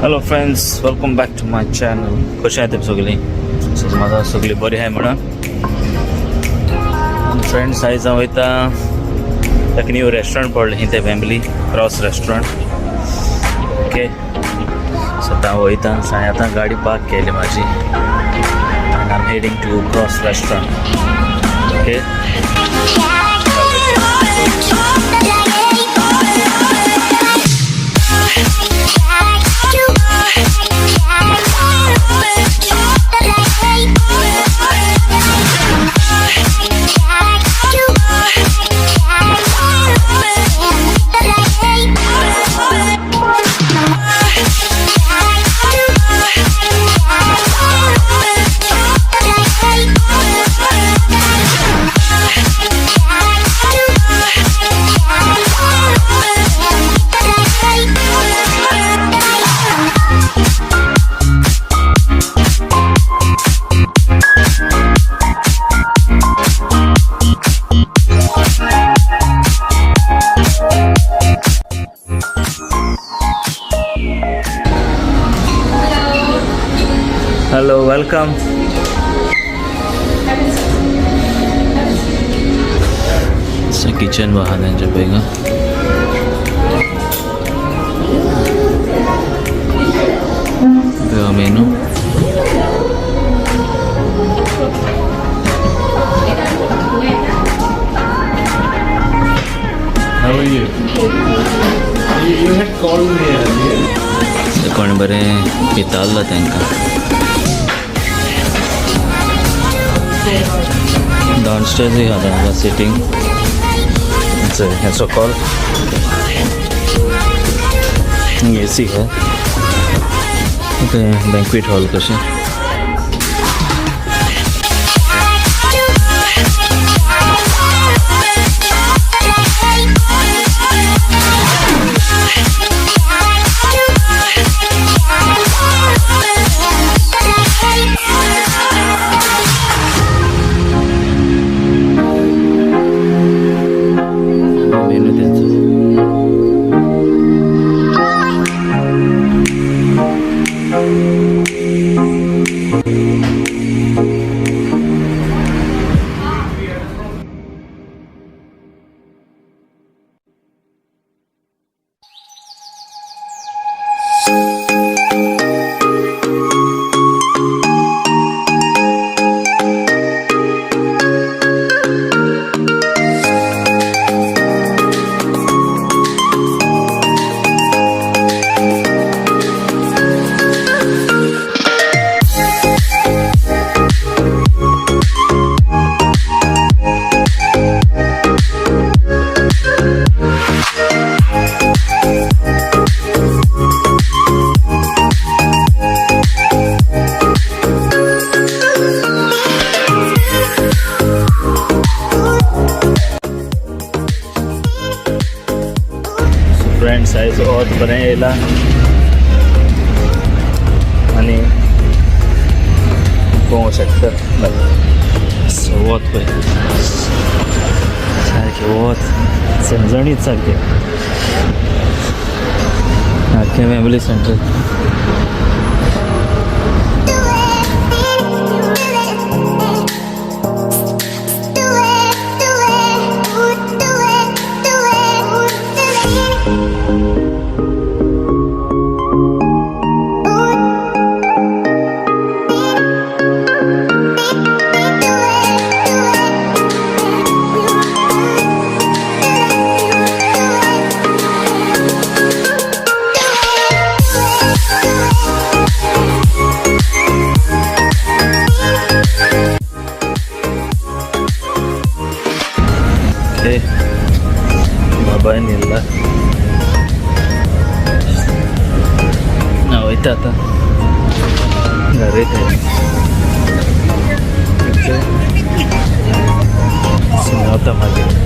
Hello friends, welcome back to my channel. कशी आहे तुम्ही सगळी? सो माझा सगळी बरी आहे म्हणा. फ्रेंड्स आयज हांव वयता एक न्यू रेस्टॉरंट पडलें हिते Wembley cross restaurant. Okay, so हांव वयता. हांवें आतां गाडी पार्क केली म्हाजी and I am heading to cross restaurant. Okay, hello, welcome. Kitchen बघा त्यांच्या पैकी. मेनू How are you? You had called me earlier. कोण बरें पिताल्ला तांकां. डाउनस्टेज ही खाता सिटिंग. हेचो कॉल. AC है. बँक्वेट हॉल कशें. फ्रेंड्स आयज वत बरें येयलां आनी पळोवंक शकता. वत पळय सारकें वत झणझणीत सारकें आख्खें वेम्बली सेंटर. बाबा निल्ला वयता आतां घरा थंय. वता मागीर.